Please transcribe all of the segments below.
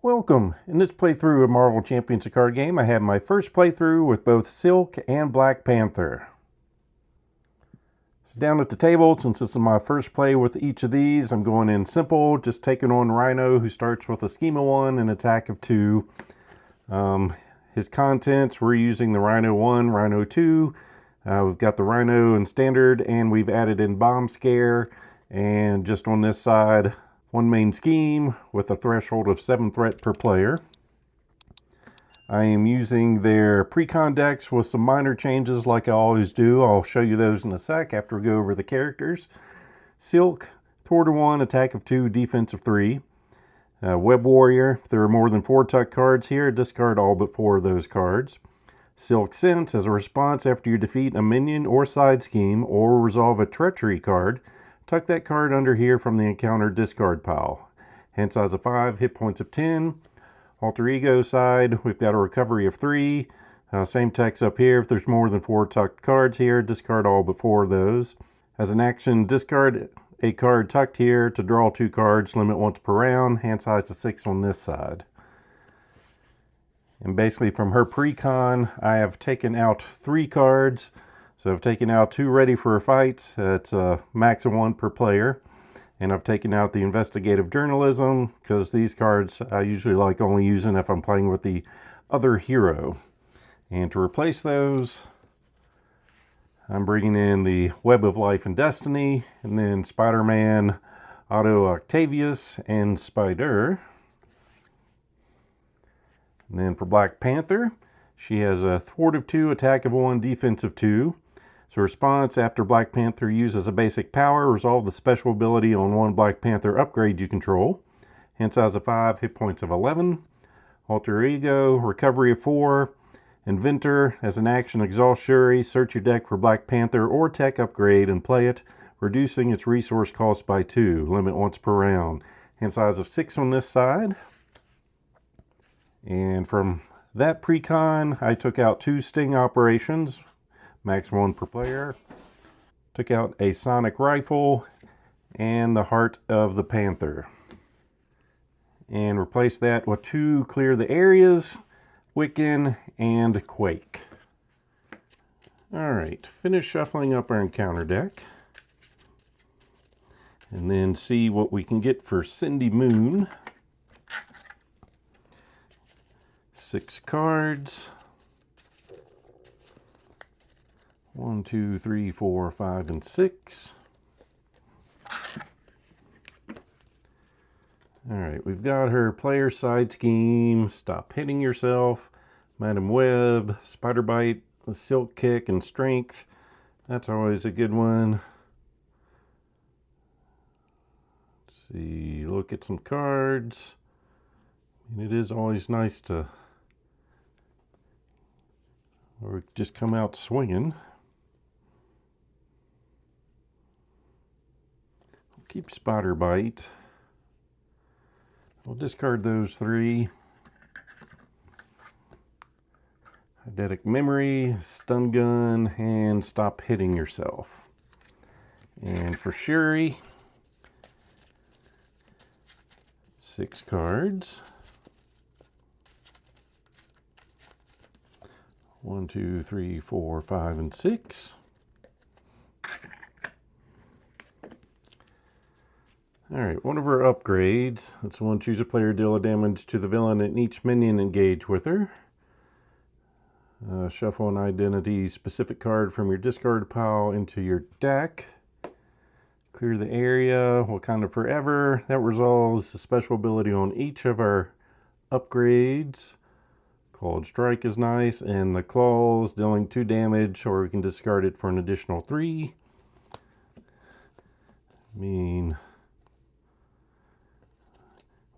Welcome! In this playthrough of Marvel Champions, a card game, I have my first playthrough with both Silk and Black Panther. So down at the table, since this is my first play with each of these, I'm going in simple, just taking on Rhino, who starts with a scheme of 1 and attack of 2. His contents, we're using the Rhino 1, Rhino 2. We've got the Rhino in standard, and we've added in Bomb Scare, and just on this side, one main scheme with a threshold of 7 threat per player. I am using their pre-con decks with some minor changes like I always do. I'll show you those in a sec after we go over the characters. Silk, Thwart of 1, attack of 2, defense of 3. Web Warrior, if there are more than 4 tuck cards here, discard all but 4 of those cards. Silk Sense, as a response after you defeat a minion or side scheme or resolve a treachery card, tuck that card under here from the encounter discard pile. Hand size of 5, hit points of 10. Alter Ego side, we've got a recovery of 3. Same text up here. If there's more than 4 tucked cards here, discard all but 4 of those. As an action, discard a card tucked here to draw 2 cards, limit once per round. Hand size of 6 on this side. And basically from her pre-con, I have taken out 3 cards. So I've taken out 2 ready for a fight. It's a max of 1 per player. And I've taken out the investigative journalism because these cards I usually like only using if I'm playing with the other hero. And to replace those, I'm bringing in the Web of Life and Destiny, and then Spider-Man, Otto Octavius, and Spider. And then for Black Panther, she has a Thwart of 2, attack of 1, defense of 2. So response, after Black Panther uses a basic power, resolve the special ability on 1 Black Panther upgrade you control. Hand size of 5, hit points of 11. Alter Ego, recovery of 4. Inventor, as an action, exhaust Shuri, search your deck for Black Panther or tech upgrade and play it, reducing its resource cost by 2, limit once per round. Hand size of 6 on this side. And from that pre-con, I took out 2 sting operations, max 1 per player. Took out a sonic rifle and the heart of the panther. And replaced that with 2 clear the areas, Wiccan, and Quake. Alright, finish shuffling up our encounter deck. And then see what we can get for Cindy Moon. 6 cards. 1, 2, 3, 4, 5, and 6. Alright, we've got her player side scheme, stop hitting yourself, Madam Web, Spider Bite, the Silk Kick, and Strength. That's always a good one. Let's see, look at some cards. And it is always nice to or just come out swinging. Keep Spider Bite. We'll discard those 3. Eidetic Memory, Stun Gun, and Stop Hitting Yourself. And for Shuri, 6 cards. 1, 2, 3, 4, 5, and 6. Alright, one of her upgrades. That's one, choose a player, deal a damage to the villain and each minion engage with her. Shuffle an identity specific card from your discard pile into your deck. Clear the area, Wakanda Forever. That resolves the special ability on each of our upgrades. Clawed Strike is nice, and the claws dealing 2 damage, or we can discard it for an additional 3.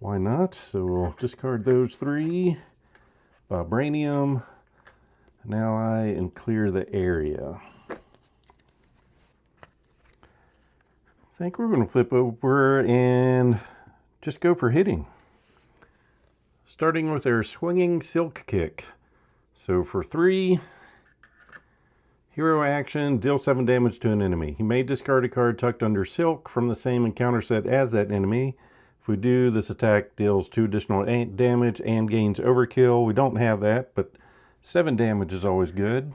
Why not? So we'll discard those 3. Vibranium, an ally, and clear the area. I think we're going to flip over and just go for hitting. Starting with our swinging Silk Kick. So for 3, hero action, deal 7 damage to an enemy. He may discard a card tucked under Silk from the same encounter set as that enemy. If we do, this attack deals 2 additional damage and gains overkill. We don't have that, but 7 damage is always good.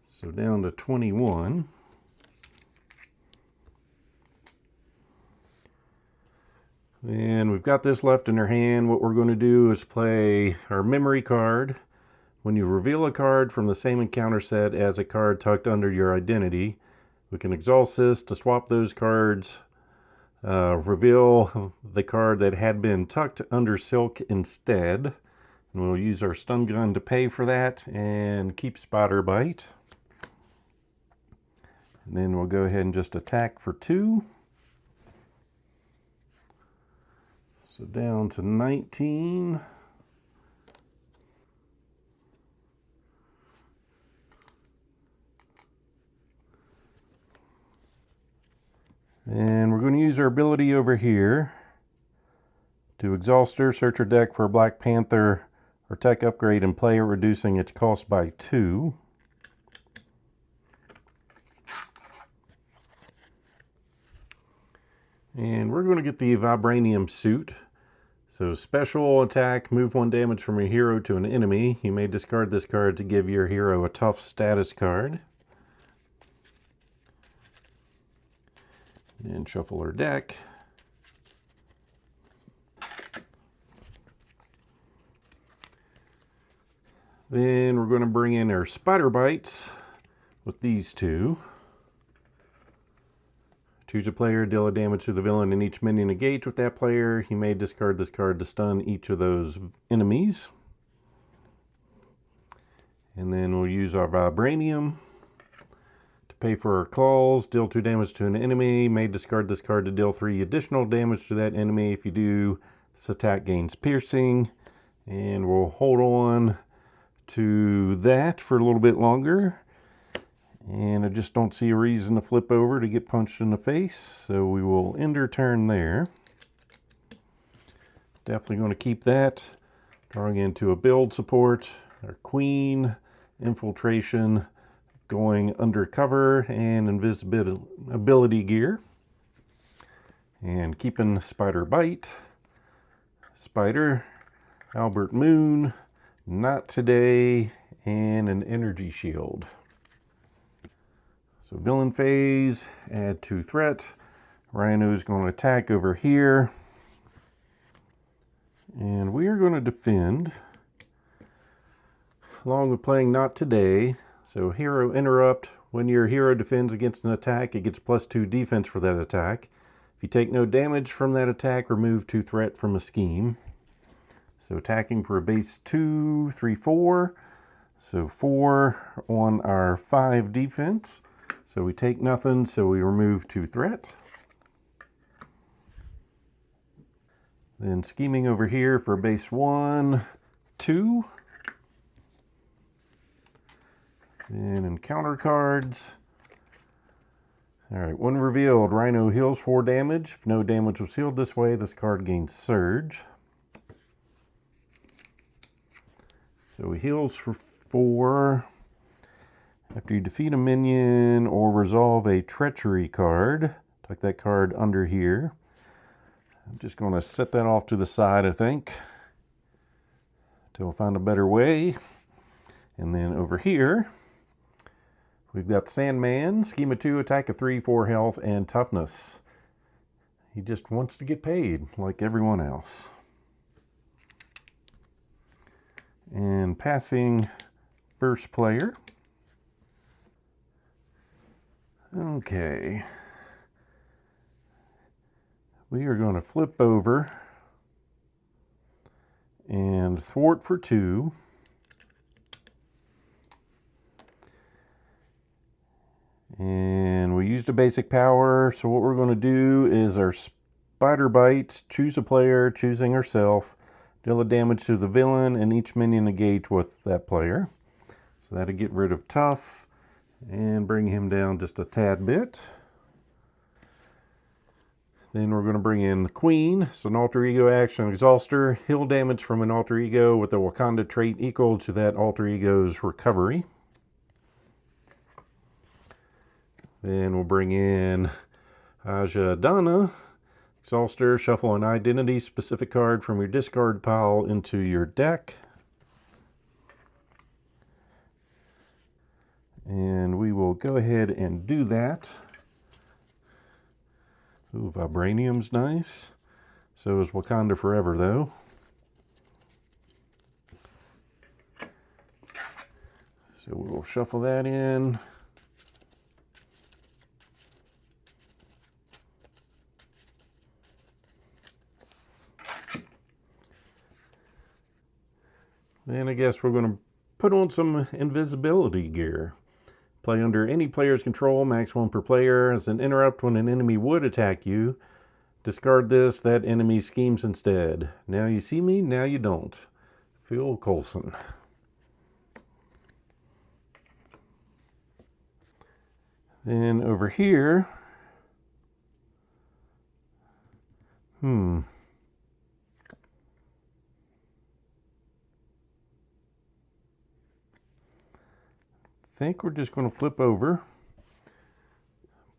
So down to 21. And we've got this left in our hand. What we're going to do is play our memory card. When you reveal a card from the same encounter set as a card tucked under your identity, we can exhaust this to swap those cards. Reveal the card that had been tucked under Silk instead. And we'll use our stun gun to pay for that and keep Spider Bite. And then we'll go ahead and just attack for 2. So down to 19. And we're going to use our ability over here to exhaust her, search her deck for a Black Panther or tech upgrade and play it, reducing its cost by 2. And we're going to get the Vibranium suit. So special attack, move 1 damage from your hero to an enemy. You may discard this card to give your hero a tough status card. And shuffle our deck. Then we're going to bring in our Spider Bites with these 2. Choose a player, deal a damage to the villain and each minion engaged with that player. You may discard this card to stun each of those enemies. And then we'll use our Vibranium to pay for our claws, deal 2 damage to an enemy. You may discard this card to deal 3 additional damage to that enemy. If you do, this attack gains piercing. And we'll hold on to that for a little bit longer. And I just don't see a reason to flip over to get punched in the face. So we will end our turn there. Definitely going to keep that. Drawing into a build support. Our Queen, Infiltration, going undercover, and invisibility gear. And keeping Spider Bite. Spider, Albert Moon, Not Today, and an Energy Shield. So villain phase, add 2 threat. Rhino is going to attack over here. And we are going to defend, along with playing Not Today. So hero interrupt. When your hero defends against an attack, it gets +2 defense for that attack. If you take no damage from that attack, remove 2 threat from a scheme. So attacking for a base 2, 3, 4. So 4 on our 5 defense. So we take nothing, so we remove 2 threat. Then scheming over here for base 1, 2. And encounter cards. Alright, when revealed, Rhino heals 4 damage. If no damage was healed this way, this card gains Surge. So he heals for 4. After you defeat a minion or resolve a treachery card, tuck that card under here. I'm just going to set that off to the side, I think, until I find a better way. And then over here, we've got Sandman, Scheme of 2, attack of 3, 4 health, and toughness. He just wants to get paid like everyone else. And passing first player. Okay. We are going to flip over and thwart for 2. And we used a basic power, so what we're going to do is our Spider Bite, choose a player, choosing herself, deal a damage to the villain and each minion engage with that player. So that'll get rid of Tough and bring him down just a tad bit. Then we're going to bring in the Queen. So an alter ego action, exhaust her, heal damage from an alter ego with a Wakanda trait equal to that alter ego's recovery. Then we'll bring in Aja Donna. Exhauster, shuffle an identity-specific card from your discard pile into your deck. And we will go ahead and do that. Ooh, Vibranium's nice. So is Wakanda Forever, though. So we'll shuffle that in. And I guess we're going to put on some invisibility gear. Play under any player's control, max 1 per player. As an interrupt when an enemy would attack you, discard this, that enemy schemes instead. Now you see me, now you don't. Phil Coulson. Then over here, I think we're just going to flip over.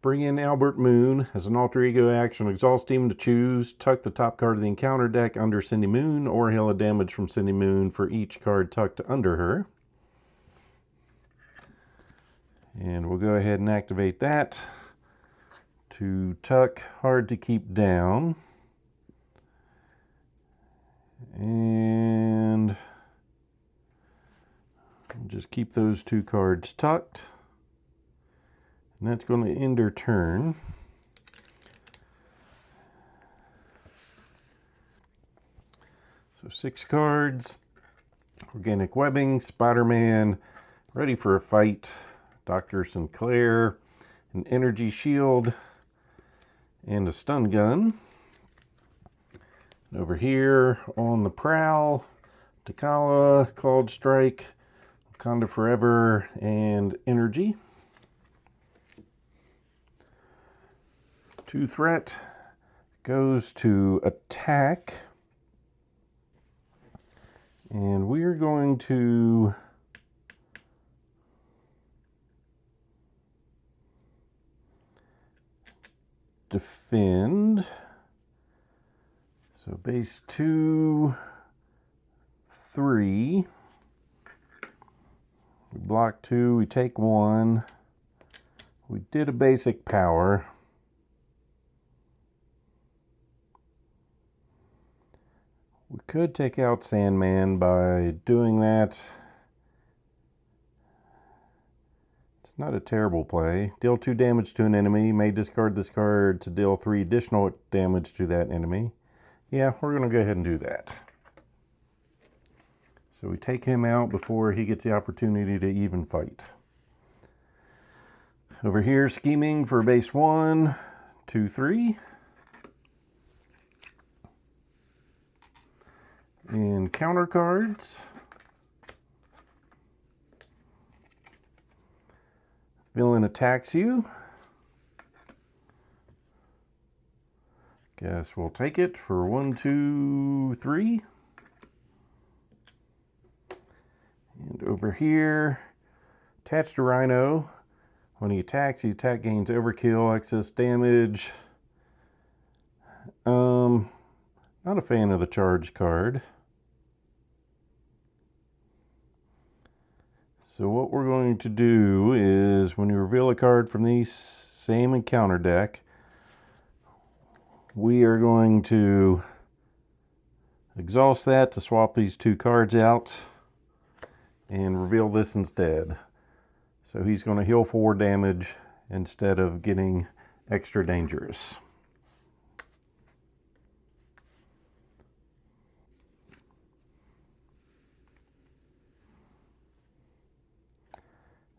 Bring in Albert Moon as an alter ego action. Exhaust demon to choose. Tuck the top card of the encounter deck under Cindy Moon, or heal a damage from Cindy Moon for each card tucked under her. And we'll go ahead and activate that. To tuck, hard to keep down. And just keep those 2 cards tucked. And that's going to end her turn. So 6 cards. Organic Webbing, Spider-Man, Ready for a Fight, Dr. Sinclair, an Energy Shield, and a Stun Gun. And over here on the Prowl, T'Challa, Clawed Strike, Wakanda Forever, and Energy. 2 threat goes to attack. And we are going to defend. So base 2, 3. We block 2, we take 1. We did a basic power. We could take out Sandman by doing that. It's not a terrible play. Deal 2 damage to an enemy. May discard this card to deal 3 additional damage to that enemy. Yeah, we're going to go ahead and do that. So we take him out before he gets the opportunity to even fight. Over here, scheming for base 1, 2, 3. And counter cards. Villain attacks you. Guess we'll take it for 1, 2, 3. And over here, attached to Rhino. When he attacks, the attack gains overkill, excess damage. Not a fan of the charge card. So what we're going to do is, when you reveal a card from the same encounter deck, we are going to exhaust that to swap these 2 cards out and reveal this instead. So he's going to heal 4 damage instead of getting extra dangerous.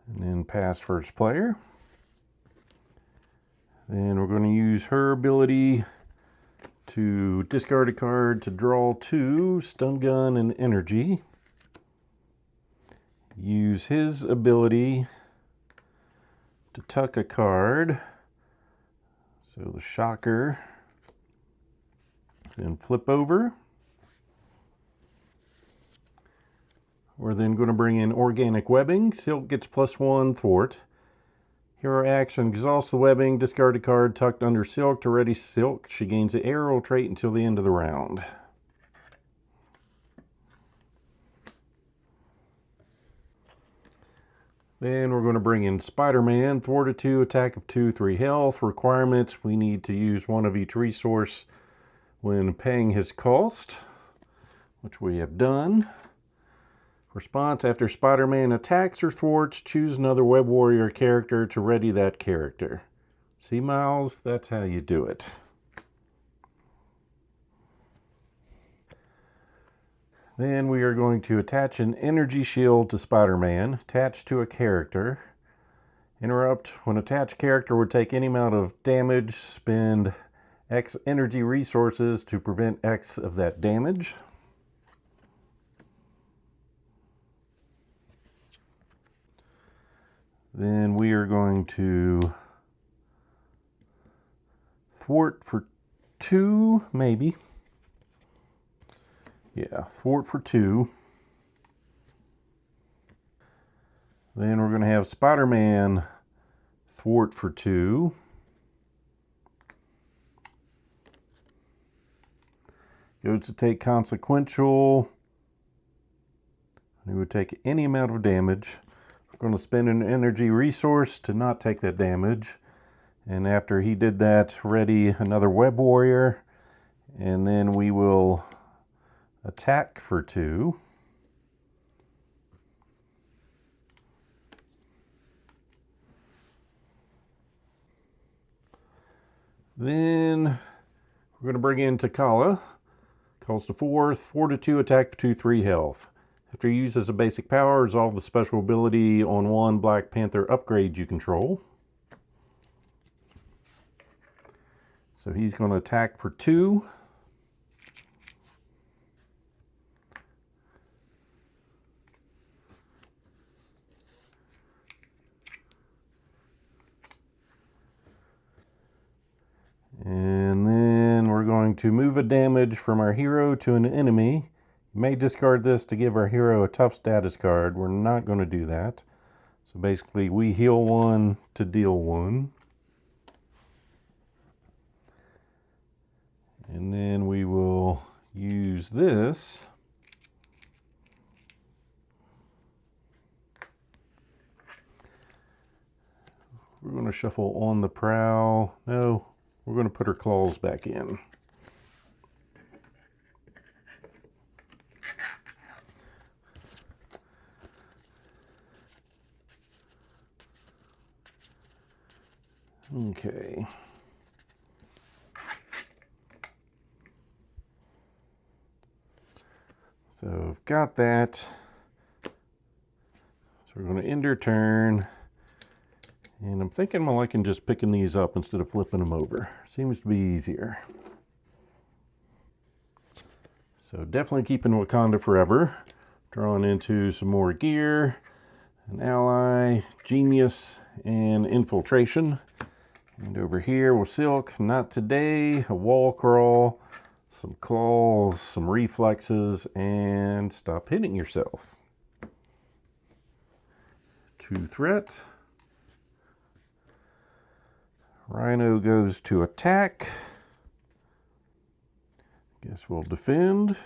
And then pass first player. Then we're going to use her ability to discard a card to draw 2, Stun Gun and Energy. Use his ability to tuck a card. So the Shocker. Then flip over. We're then going to bring in Organic Webbing. Silk gets +1 thwart. Hero action, exhaust the webbing, discard a card tucked under Silk to ready Silk. She gains the aerial trait until the end of the round. Then we're going to bring in Spider-Man, thwart of 2, attack of 2, 3 health. Requirements, we need to use one of each resource when paying his cost, which we have done. Response, after Spider-Man attacks or thwarts, choose another Web Warrior character to ready that character. See, Miles? That's how you do it. Then we are going to attach an energy shield to Spider-Man, attached to a character. Interrupt, when attached character would take any amount of damage, spend X energy resources to prevent X of that damage. Then we are going to thwart for 2, maybe. Yeah, thwart for 2. Then we're going to have Spider-Man thwart for 2. Goes to take consequential. He would take any amount of damage. We're going to spend an energy resource to not take that damage. And after he did that, ready another Web Warrior. And then we will attack for 2. Then we're going to bring in T'Challa. Calls to 4, thwart of 2, attack for 2, 3 health. After he uses a basic power, resolve the special ability on one Black Panther upgrade you control. So he's going to attack for 2. And then we're going to move a damage from our hero to an enemy. You may discard this to give our hero a tough status card. We're not going to do that. So basically we heal 1 to deal 1. And then we will use this. We're going to shuffle on the prowl. No, we're going to put her claws back in. Okay. So I've got that. So we're going to end her turn. And I'm thinking I'm liking just picking these up instead of flipping them over. Seems to be easier. So definitely keeping Wakanda forever. Drawing into some more gear. An ally, genius, and infiltration. And over here with Silk, not today, a wall crawl, some claws, some reflexes, and stop hitting yourself. 2 threat. Rhino goes to attack. Guess we'll defend.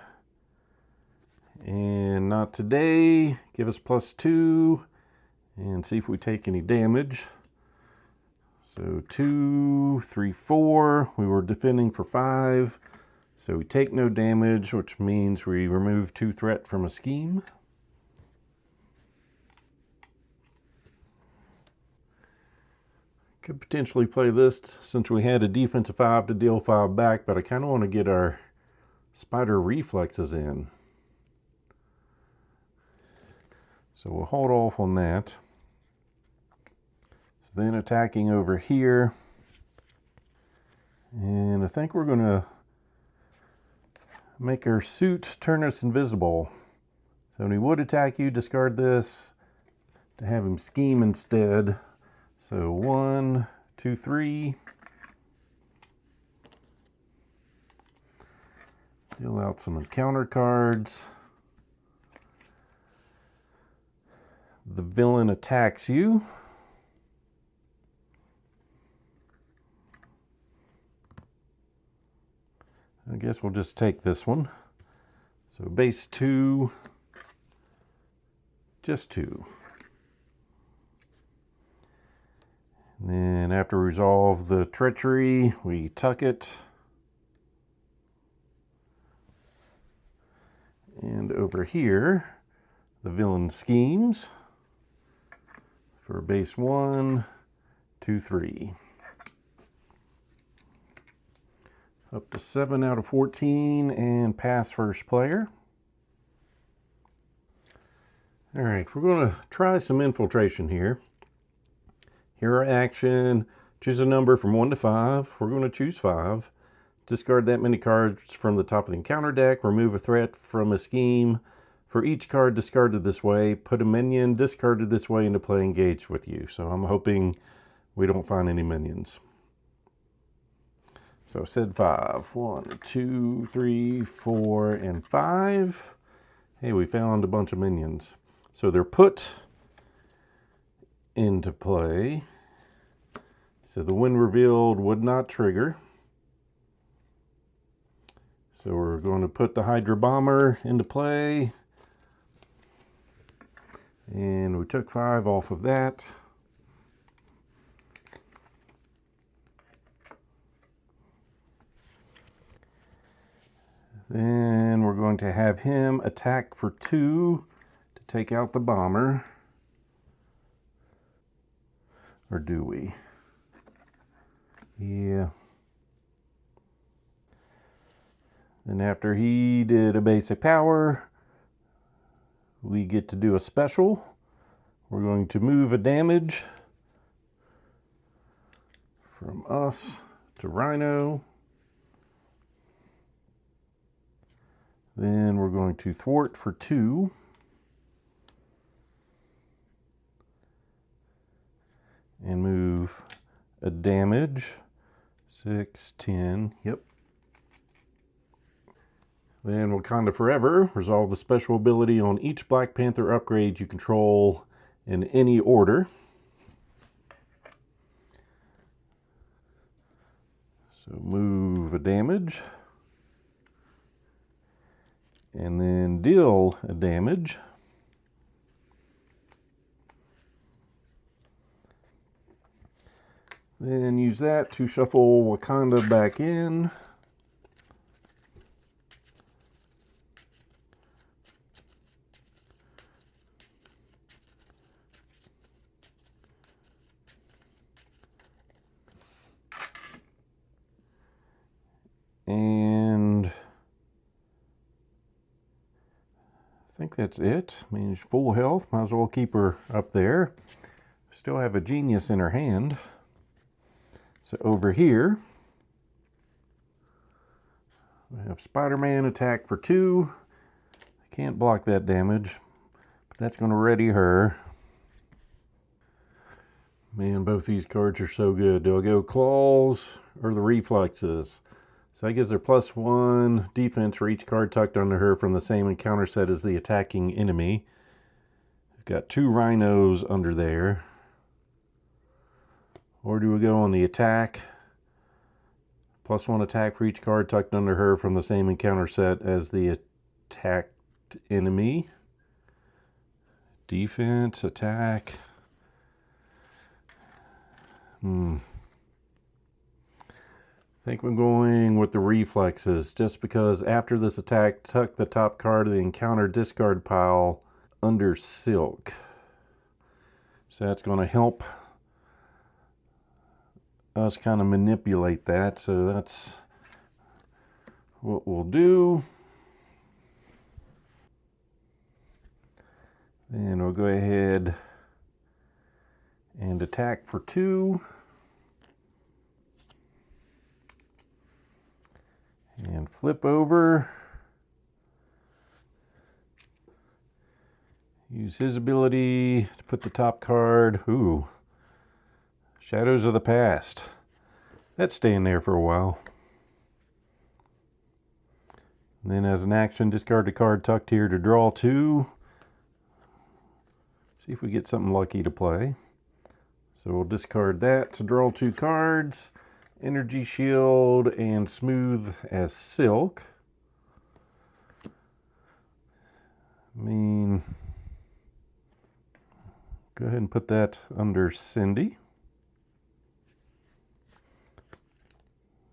And not today, give us +2, and see if we take any damage. So 2, 3, 4. We were defending for 5. So we take no damage, which means we remove 2 threat from a scheme. Could potentially play this since we had a defense of 5 to deal 5 back, but I kind of want to get our spider reflexes in. So we'll hold off on that. Then attacking over here, and I think we're going to make our suit turn us invisible. So when he would attack you, discard this to have him scheme instead. So 1, 2, 3. Deal out some encounter cards. The villain attacks you. I guess we'll just take this one. So base 2, just 2. And then after we resolve the treachery, we tuck it. And over here, the villain schemes for base 1, 2, 3. Up to 7 out of 14 and pass first player. All right, we're going to try some infiltration here. Hero action, choose a number from 1 to 5. We're going to choose 5. Discard that many cards from the top of the encounter deck. Remove a threat from a scheme. For each card discarded this way, put a minion discarded this way into play engaged with you. So I'm hoping we don't find any minions. So I said 5. 1, 2, 3, 4, and 5. Hey, we found a bunch of minions. So they're put into play. So the when revealed would not trigger. So we're going to put the Hydra Bomber into play. And we took 5 off of that. Then we're going to have him attack for 2 to take out the bomber. Or do we? Yeah. Then after he did a basic power, we get to do a special. We're going to move a damage from us to Rhino. Then we're going to thwart for 2. And move a damage. 6, 10, yep. Then Wakanda Forever. Resolve the special ability on each Black Panther upgrade you control in any order. So move a damage. And then deal a damage. Then use that to shuffle Wakanda back in. And I think that's it. I mean, she's full health. Might as well keep her up there. Still have a genius in her hand. So over here, we have Spider-Man attack for 2. I can't block that damage, but that's going to ready her. Man, both these cards are so good. Do I go claws or the reflexes? So that gives her +1 defense for each card tucked under her from the same encounter set as the attacking enemy. We've got 2 rhinos under there. Or do we go on the attack? +1 attack for each card tucked under her from the same encounter set as the attacked enemy. Defense, attack. I think I'm going with the reflexes, just because after this attack, tuck the top card of the encounter discard pile under Silk. So that's going to help us kind of manipulate that. So that's what we'll do. Then we'll go ahead and attack for 2. And flip over. Use his ability to put the top card. Ooh. Shadows of the Past. That's staying there for a while. And then as an action, discard the card tucked here to draw 2. See if we get something lucky to play. So we'll discard that to draw 2 cards. Energy Shield and Smooth as Silk. I mean, go ahead and put that under Cindy.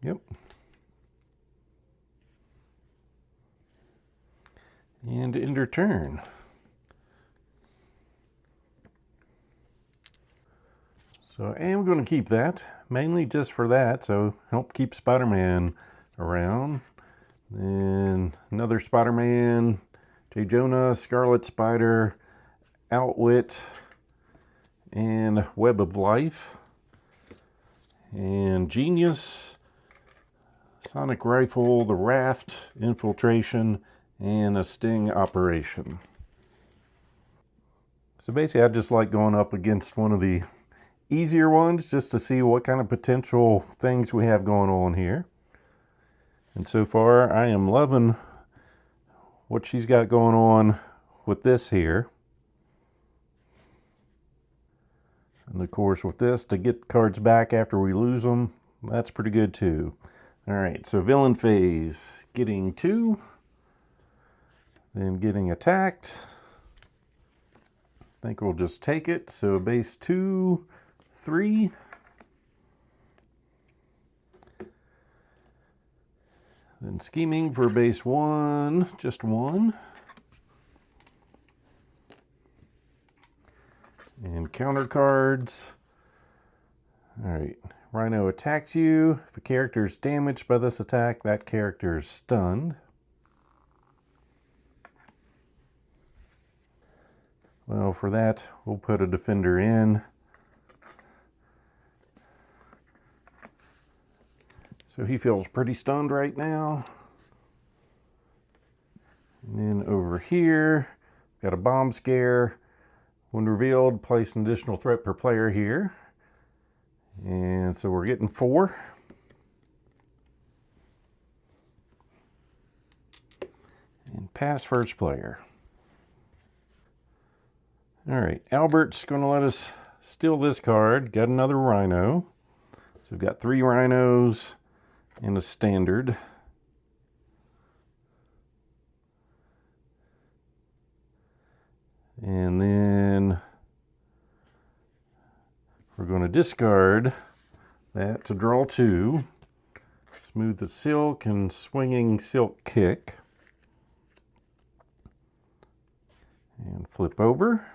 Yep. And end her turn. So I am going to keep that, mainly just for that, so help keep Spider-Man around. And another Spider-Man, J. Jonah, Scarlet Spider, Outwit, and Web of Life, and Genius, Sonic Rifle, the Raft, Infiltration, and a Sting Operation. So basically I just like going up against one of the easier ones just to see what kind of potential things we have going on here. And so far I am loving what she's got going on with this here. And of course with this, to get cards back after we lose them, that's pretty good too. Alright, so villain phase, getting 2, then getting attacked. I think we'll just take it. So base 2, 3. Then scheming for base 1, just 1. And counter cards. Alright, Rhino attacks you. If a character is damaged by this attack, that character is stunned. Well, for that, we'll put a defender in. So he feels pretty stunned right now. And then over here, got a bomb scare. When revealed, place an additional threat per player here. And so we're getting 4. And pass first player. Alright, Albert's going to let us steal this card. Got another Rhino. So we've got 3 Rhinos and a standard. And then we're going to discard that to draw 2. Smooth the Silk and Swinging Silk Kick. And flip over.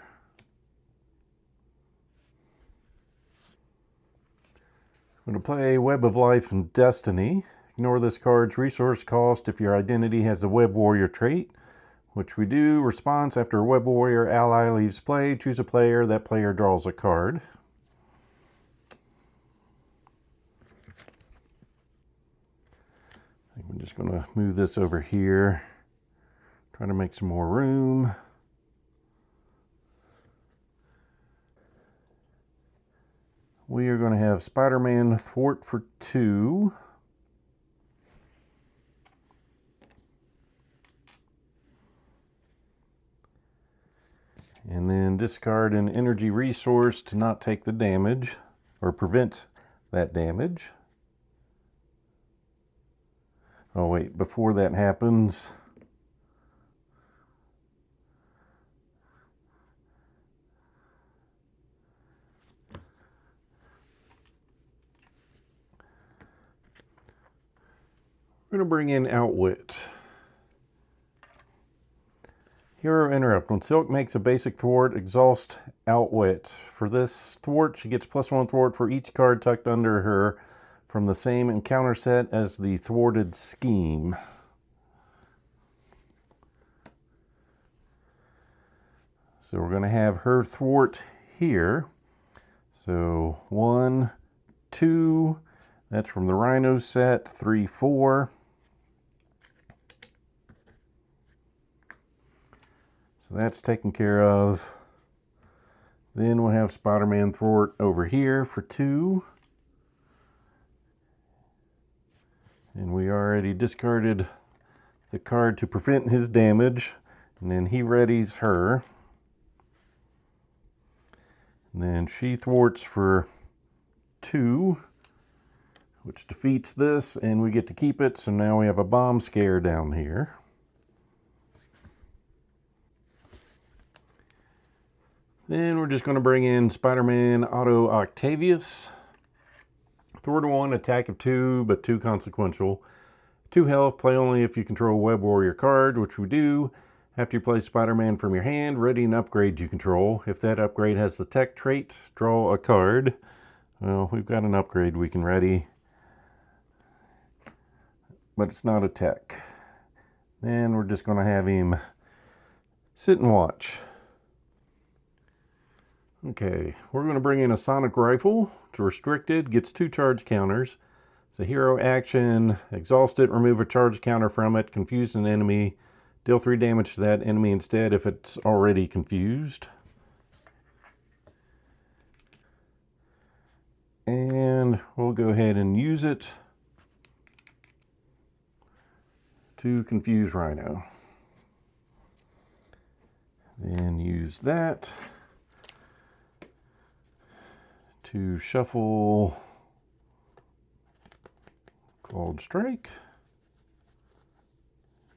I'm going to play Web of Life and Destiny. Ignore this card's resource cost if your identity has a Web Warrior trait, which we do. Response: after a Web Warrior ally leaves play, choose a player. That player draws a card. I think I'm just going to move this over here. Try to make some more room. We are going to have Spider-Man thwart for 2. And then discard an energy resource to not take the damage, or prevent that damage. Oh wait, before that happens, we're going to bring in Outwit. Hero interrupt. When Silk makes a basic thwart, exhaust Outwit. For this thwart, she gets +1 thwart for each card tucked under her from the same encounter set as the thwarted scheme. So we're going to have her thwart here. So 1, 2, that's from the Rhino set, 3, 4. So that's taken care of. Then we'll have Spider-Man thwart over here for 2. And we already discarded the card to prevent his damage. And then he readies her. And then she thwarts for 2. which defeats this, and we get to keep it. So now we have a bomb scare down here. Then we're just going to bring in Spider-Man Otto Octavius. Thor to 1, attack of 2, but 2 consequential. 2 health, play only if you control a Web Warrior card, which we do. After you play Spider-Man from your hand, ready an upgrade you control. If that upgrade has the tech trait, draw a card. Well, we've got an upgrade we can ready, but it's not a tech. Then we're just going to have him sit and watch. Okay, we're going to bring in a sonic rifle. It's restricted, gets 2 charge counters. It's a hero action. Exhaust it, remove a charge counter from it, confuse an enemy, deal 3 damage to that enemy instead if it's already confused. And we'll go ahead and use it to confuse Rhino. Then use that to shuffle Called Strike.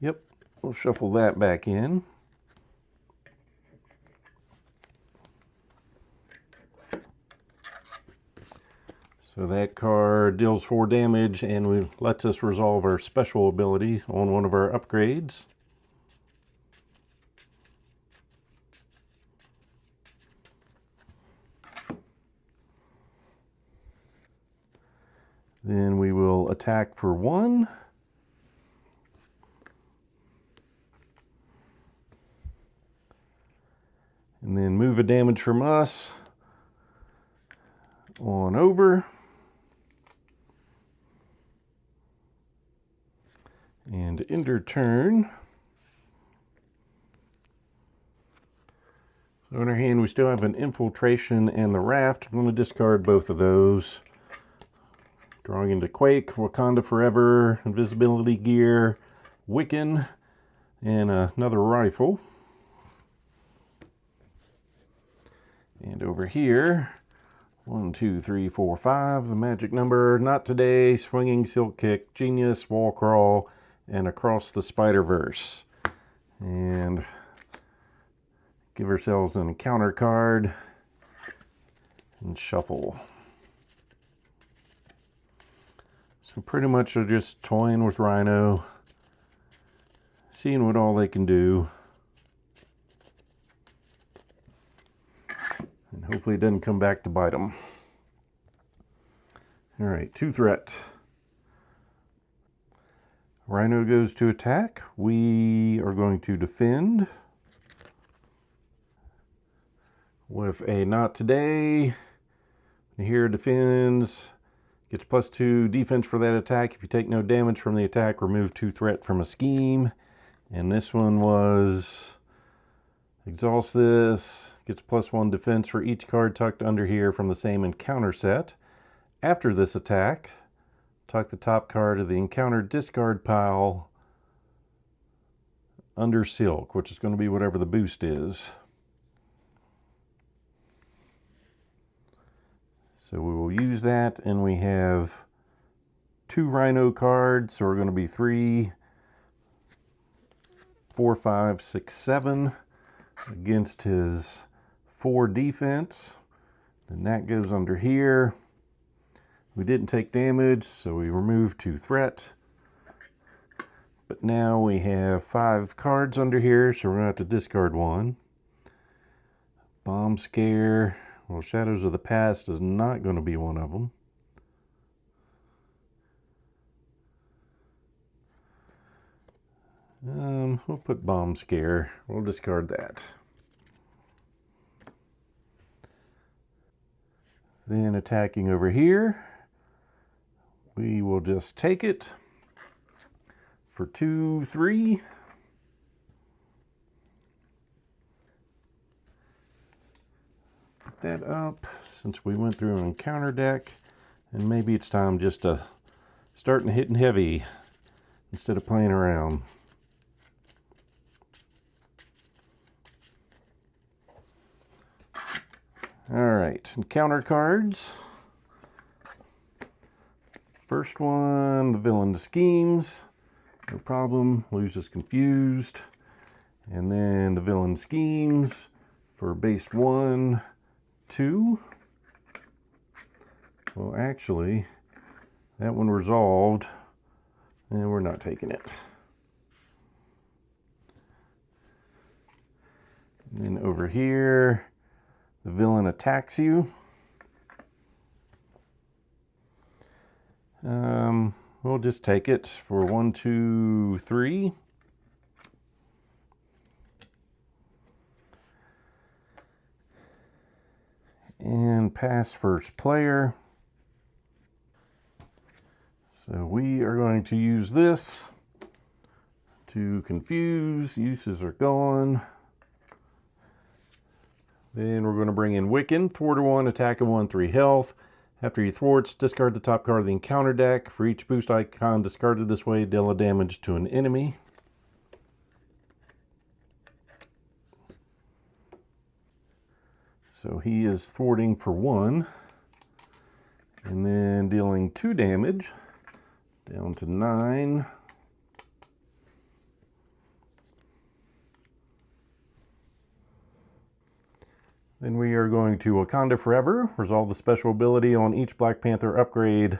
Yep, we'll shuffle that back in. So that card deals 4 damage and lets us resolve our special ability on one of our upgrades. Then we will attack for 1. And then move a damage from us on over. And end our turn. So in our hand we still have an Infiltration and the Raft. I'm going to discard both of those. Drawing into Quake, Wakanda Forever, Invisibility Gear, Wiccan, and another rifle. And over here, 1, 2, 3, 4, 5, the magic number, Not Today, Swinging Silk Kick, Genius, Wall Crawl, and Across the Spider-Verse. And give ourselves an encounter card and shuffle. So pretty much they're just toying with Rhino, seeing what all they can do. And hopefully it doesn't come back to bite them. Alright, 2 threat. Rhino goes to attack. We are going to defend with a Not Today. Here defends. Gets +2 defense for that attack. If you take no damage from the attack, remove 2 threat from a scheme. And this one was exhaust this. Gets +1 defense for each card tucked under here from the same encounter set. After this attack, tuck the top card of the encounter discard pile under Silk, which is going to be whatever the boost is. So we will use that, and we have 2 Rhino cards, so we're going to be 3, 4, 5, 6, 7 against his 4 defense. Then that goes under here. We didn't take damage, so we removed 2 threat. But now we have 5 cards under here, so we're going to have to discard 1. Bomb Scare. Well, Shadows of the Past is not going to be one of them. We'll put Bomb Scare. We'll discard that. Then attacking over here, we will just take it for 2, 3. Put that up since we went through an encounter deck, and maybe it's time just to start hitting heavy instead of playing around. All right, encounter cards. First one, the villain schemes. No problem, loses confused. And then the villain schemes for base 1, 2. Well, actually, that one resolved, and we're not taking it. And then over here, the villain attacks you. We'll just take it for 1, 2, 3. And pass first player. So we are going to use this to confuse. Uses are gone. Then we're going to bring in Wiccan. Thwart a 1, attack a 1, 3 health. After he thwarts, discard the top card of the encounter deck. For each boost icon discarded this way, deal a damage to an enemy. So he is thwarting for 1. And then dealing 2 damage. Down to 9. Then we are going to Wakanda Forever. Resolve the special ability on each Black Panther upgrade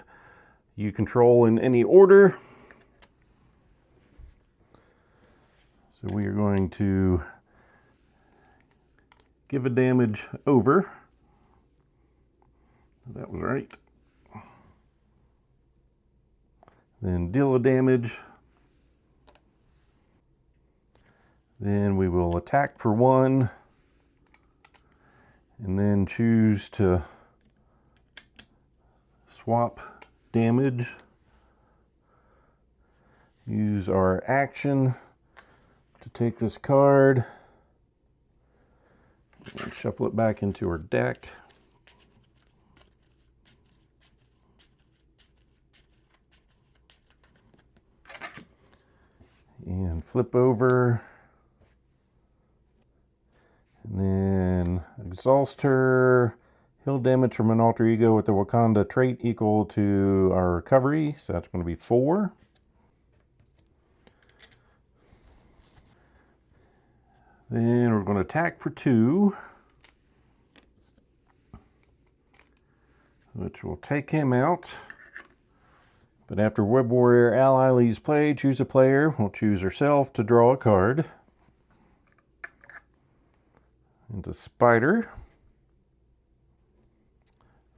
you control in any order. So we are going to give a damage over. That was right. Then deal a damage. Then we will attack for 1. And then choose to swap damage. Use our action to take this card and shuffle it back into our deck. And flip over. And then exhaust her. Heal damage from an alter ego with the Wakanda trait equal to our recovery. So that's going to be 4. Then we're going to attack for 2. Which will take him out. But after Web Warrior ally leaves play, choose a player. We'll choose herself to draw a card. Into Spider.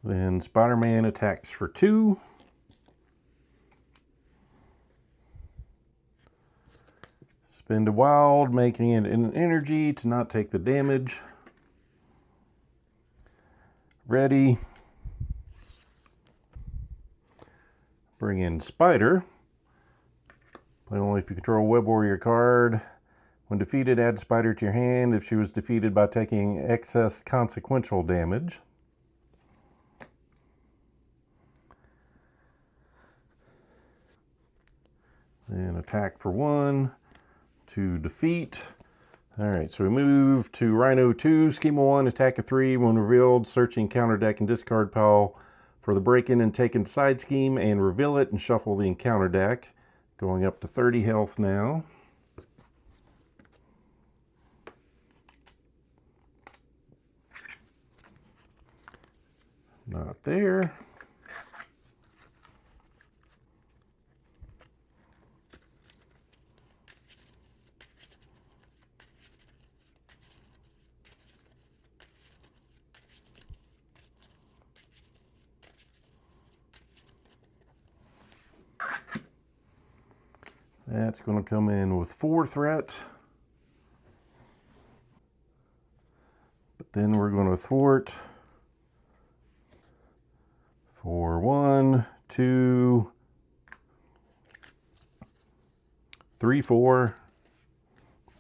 Then Spider-Man attacks for 2. Spend a wild, making it an energy to not take the damage. Ready. Bring in Spider. Play only if you control a Web Warrior card. When defeated, add Spider to your hand if she was defeated by taking excess consequential damage. Then attack for 1 to defeat. Alright, so we move to Rhino 2, Schema 1, attack of 3. When revealed, searching counter deck and discard pile for the break-in and taken side scheme and reveal it and shuffle the encounter deck. Going up to 30 health now. Not there. That's going to come in with 4 threat. But then we're going to thwart for 1, 2, 3, 4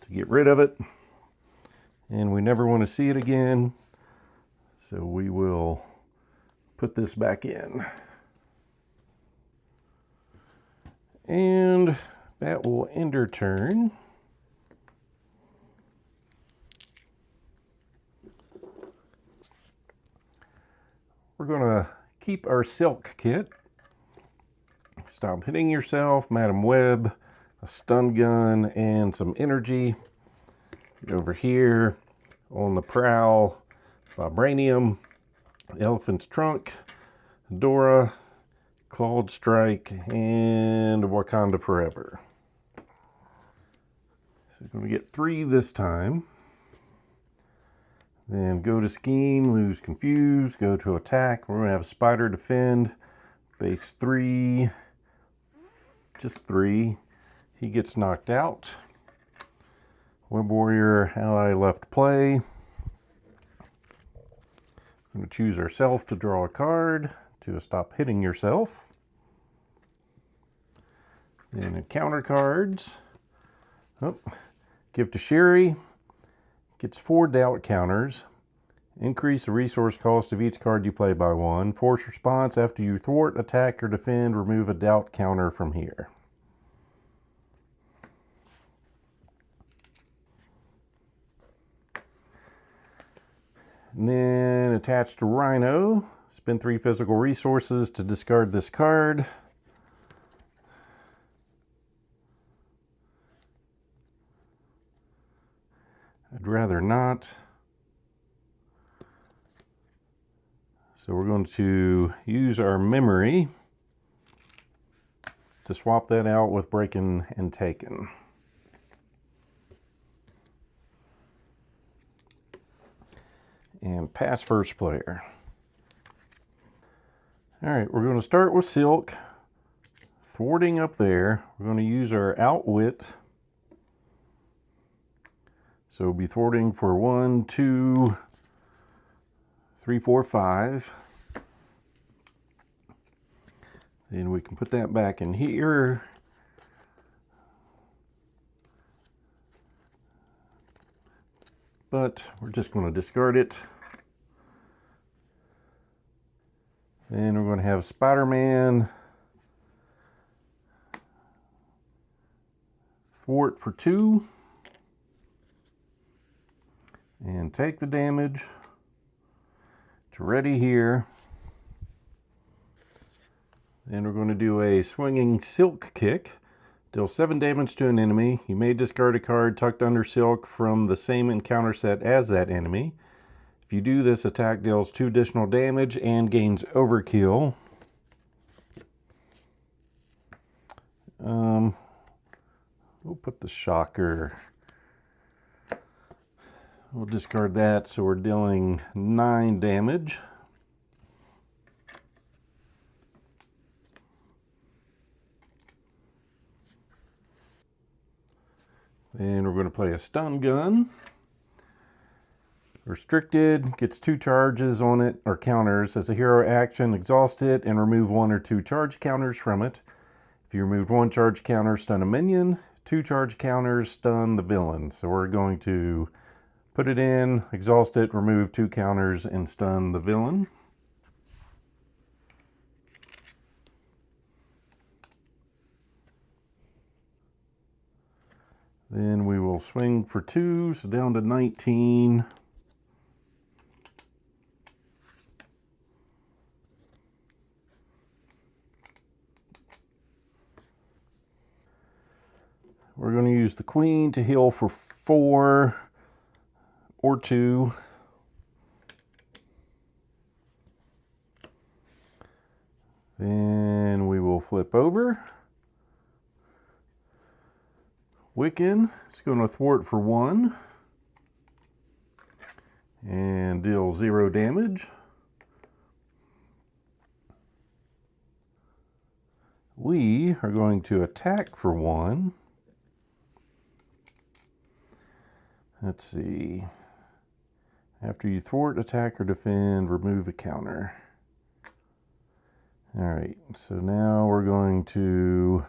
to get rid of it. And we never want to see it again. So we will put this back in. And that will end her turn. We're going to keep our silk kit. Stop Hitting Yourself, Madam Web, a stun gun, and some energy. Get over here, On the Prowl, Vibranium, Elephant's Trunk, Dora, Clawed Strike, and Wakanda Forever. So we're going to get 3 this time. Then go to Scheme, lose Confuse, go to Attack. We're going to have Spider defend, base 3, just 3. He gets knocked out. Web Warrior ally left play. I'm going to choose ourselves to draw a card to Stop Hitting Yourself. Then encounter cards. Oh, give to Sherry. Gets 4 doubt counters. Increase the resource cost of each card you play by 1. Force response after you thwart, attack, or defend. Remove a doubt counter from here. And then attached to Rhino, spend 3 physical resources to discard this card. I'd rather not. So we're going to use our memory to swap that out with Breaking and Taken. And pass first player. All right, we're going to start with Silk. Thwarting up there. We're going to use our Outwit. So we'll be thwarting for 1, 2, 3, 4, 5. Then we can put that back in here. But we're just going to discard it. Then we're going to have Spider-Man thwart for 2. And take the damage to ready here. Then we're going to do a swinging Silk kick. Deal 7 damage to an enemy. You may discard a card tucked under Silk from the same encounter set as that enemy. If you do this, attack deals 2 additional damage and gains overkill. We'll put the Shocker. We'll discard that, so we're dealing 9 damage. Then we're going to play a stun gun. Restricted, gets 2 charges on it, or counters. As a hero action, exhaust it and remove 1 or 2 charge counters from it. If you removed 1 charge counter, stun a minion. 2 charge counters, stun the villain. So we're going to put it in, exhaust it, remove 2 counters, and stun the villain. Then we will swing for 2, so down to 19. We're going to use the Queen to heal for 4 or 2. Then we will flip over. Wiccan is going to thwart for 1 and deal 0 damage. We are going to attack for 1. Let's see. After you thwart, attack, or defend, remove a counter. All right, so now we're going to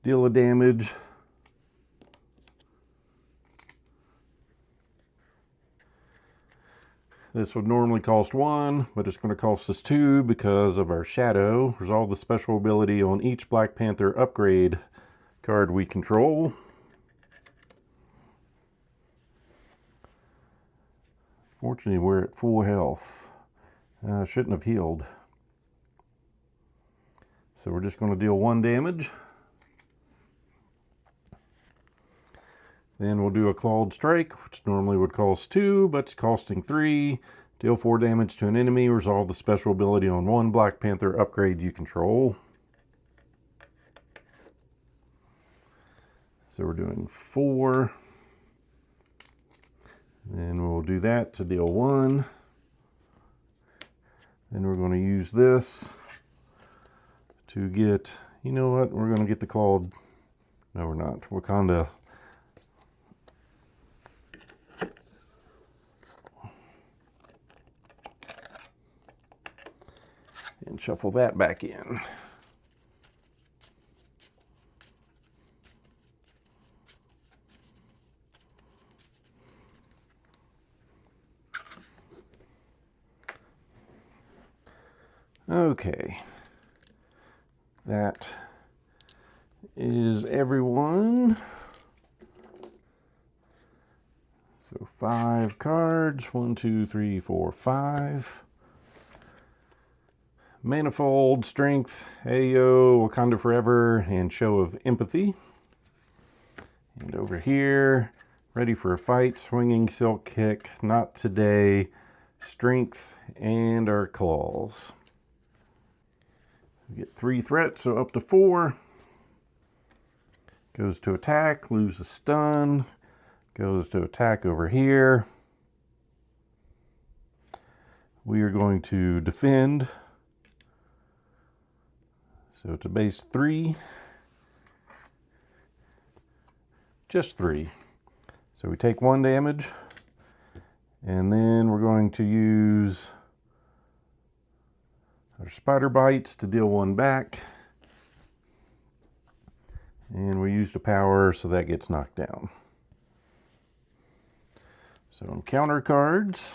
deal a damage. This would normally cost 1, but it's going to cost us 2 because of our Shadow. Resolve the special ability on each Black Panther upgrade card we control. Fortunately, we're at full health. Shouldn't have healed. So we're just going to deal 1 damage. Then we'll do a clawed strike, which normally would cost 2, but it's costing 3. Deal 4 damage to an enemy. Resolve the special ability on 1 Black Panther upgrade you control. So we're doing 4. Then we'll do that to deal 1. Then we're going to use this to get, you know what, we're going to get the clawed, no we're not, Wakanda. And shuffle that back in. Okay, that is everyone. So 5 cards, 1, 2, 3, 4, 5. Manifold, Strength, Ayo, Wakanda Forever, and Show of Empathy. And over here, Ready for a Fight, Swinging Silk Kick, Not Today, Strength, and our Claws. We get 3 threats, so up to 4. Goes to attack, lose a stun. Goes to attack over here. We are going to defend. So it's a base 3. Just 3. So we take 1 damage. And then we're going to use our Spider Bites to deal 1 back. And we use the power, so that gets knocked down. So on counter cards,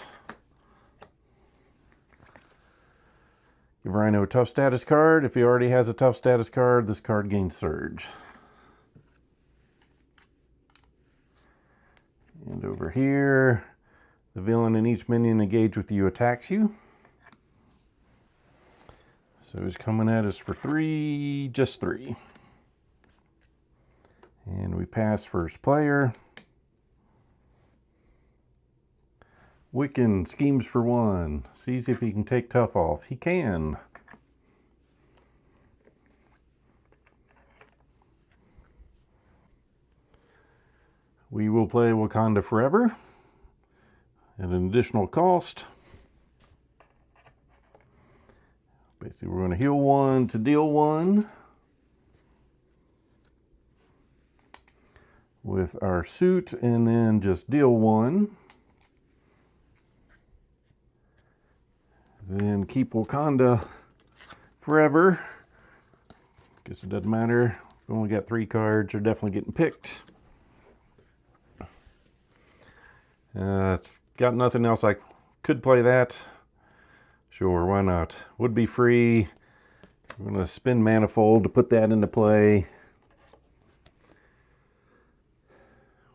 give Rhino a tough status card. If he already has a tough status card, this card gains Surge. And over here, the villain and each minion engaged with you attacks you. So he's coming at us for 3, just 3. And we pass first player. Wiccan schemes for 1. Sees if he can take tough off. He can. We will play Wakanda Forever at an additional cost. Basically, we're going to heal 1 to deal 1 with our suit, and then just deal 1. Then keep Wakanda Forever. Guess it doesn't matter. We've only got 3 cards. They're definitely getting picked. Got nothing else. I could play that. Sure, why not? Would be free. We're going to spin Manifold to put that into play.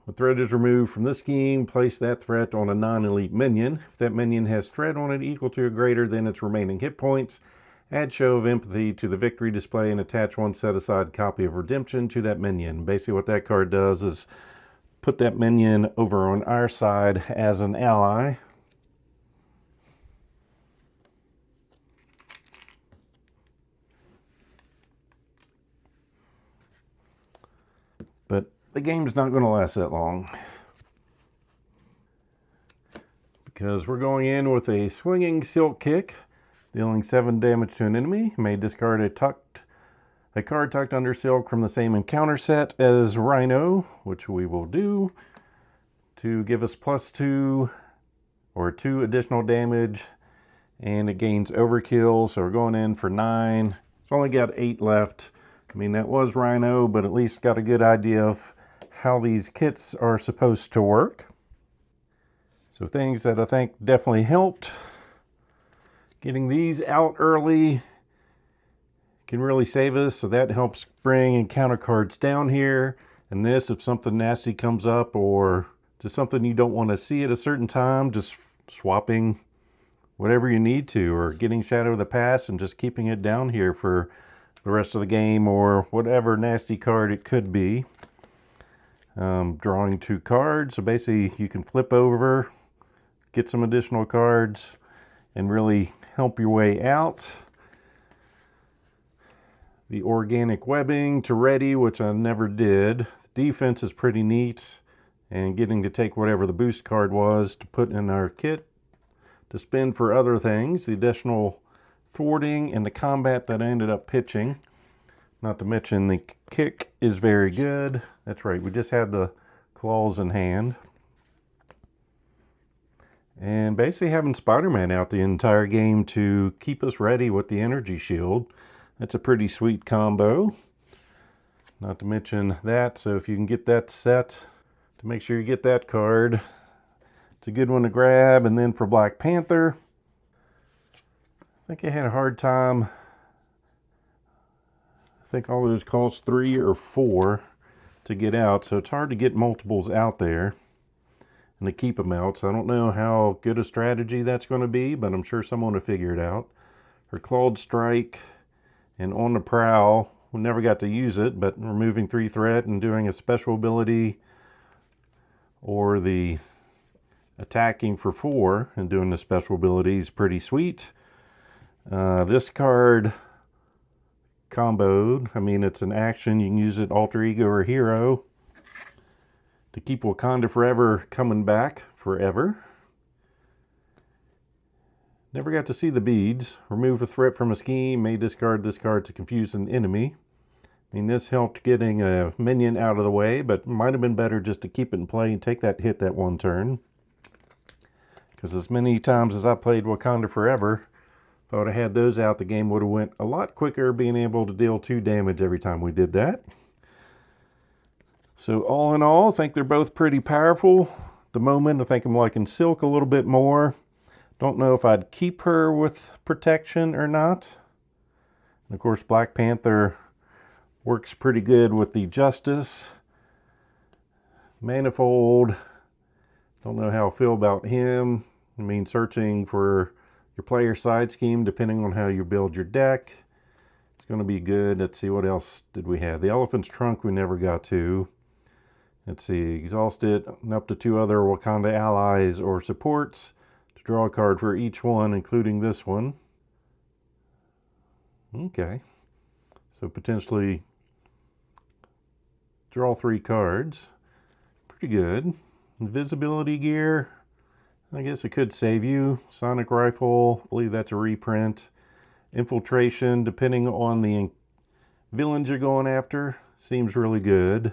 When threat is removed from this scheme, place that threat on a non-elite minion. If that minion has threat on it equal to or greater than its remaining hit points, add Show of Empathy to the victory display and attach 1 set-aside copy of Redemption to that minion. Basically what that card does is put that minion over on our side as an ally. But the game's not going to last that long, because we're going in with a Swinging Silk Kick, dealing 7 damage to an enemy. You may discard a card tucked under Silk from the same encounter set as Rhino, which we will do, to give us +2 or 2 additional damage, and it gains Overkill, so we're going in for 9. It's only got 8 left. I mean, that was Rhino, but at least got a good idea of how these kits are supposed to work. So things that I think definitely helped. Getting these out early can really save us, so that helps bring encounter cards down here. And this, if something nasty comes up or just something you don't want to see at a certain time, just swapping whatever you need to, or getting Shadow of the Past and just keeping it down here for the rest of the game or whatever nasty card it could be. Drawing 2 cards, so basically you can flip over, get some additional cards, and really help your way out. The organic webbing to ready, which I never did. Defense is pretty neat, and getting to take whatever the boost card was to put in our kit to spend for other things. The additional thwarting and the combat that I ended up pitching. Not to mention the kick is very good. That's right, we just had the claws in hand. And basically having Spider-Man out the entire game to keep us ready with the energy shield. That's a pretty sweet combo. Not to mention that, so if you can get that set, to make sure you get that card, it's a good one to grab. And then for Black Panther, I think I had a hard time. I think all those cost 3 or 4 to get out, so it's hard to get multiples out there and to keep them out. So I don't know how good a strategy that's going to be, but I'm sure someone will figure it out. Her Clawed Strike and On the Prowl, we never got to use it, but removing 3 threat and doing a special ability, or the attacking for 4 and doing the special ability is pretty sweet. This card comboed, I mean, it's an action, you can use it alter ego or hero to keep Wakanda Forever coming back forever. Never got to see the beads. Remove a threat from a scheme, may discard this card to confuse an enemy. I mean, this helped getting a minion out of the way, but might have been better just to keep it in play and take that hit that one turn. Because as many times as I played Wakanda Forever, if I would have had those out, the game would have went a lot quicker, being able to deal 2 damage every time we did that. So all in all, I think they're both pretty powerful. At the moment, I think I'm liking Silk a little bit more. Don't know if I'd keep her with protection or not. And of course, Black Panther works pretty good with the Justice. Manifold, don't know how I feel about him. I mean, searching for your player side scheme, depending on how you build your deck, it's going to be good. Let's see, what else did we have? The Elephant's Trunk we never got to. Let's see, exhausted and up to 2 other Wakanda allies or supports to draw a card for each one, including this one. Okay, so potentially draw 3 cards. Pretty good. Invisibility gear, I guess it could save you. Sonic Rifle, I believe that's a reprint. Infiltration, depending on the villains you're going after, seems really good.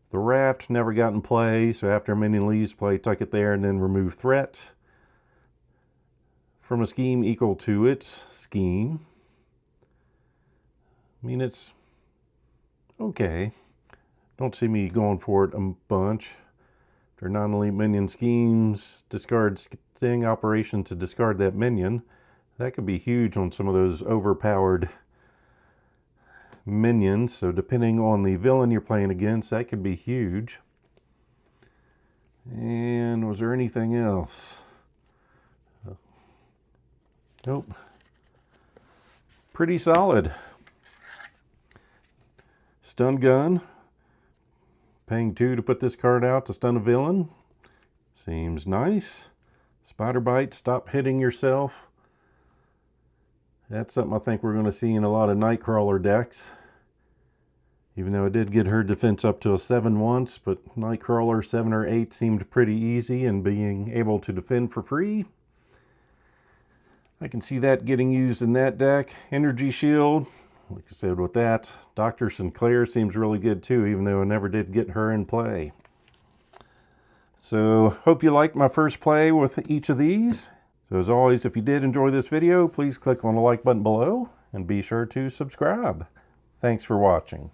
The Raft never got in play, so after a minion leaves play, tuck it there and then remove threat from a scheme equal to its scheme. I mean, it's okay. Don't see me going for it a bunch. For non-elite minion schemes, discard sting operation to discard that minion. That could be huge on some of those overpowered minions. So depending on the villain you're playing against, that could be huge. And was there anything else? Nope. Pretty solid. Stun gun. Paying 2 to put this card out to stun a villain. Seems nice. Spider Bite, stop hitting yourself. That's something I think we're going to see in a lot of Nightcrawler decks. Even though I did get her defense up to a 7 once, but Nightcrawler 7 or 8 seemed pretty easy, and being able to defend for free, I can see that getting used in that deck. Energy Shield, like I said with that. Dr. Sinclair seems really good too, even though I never did get her in play. So, hope you liked my first play with each of these. So as always, if you did enjoy this video, please click on the like button below and be sure to subscribe. Thanks for watching.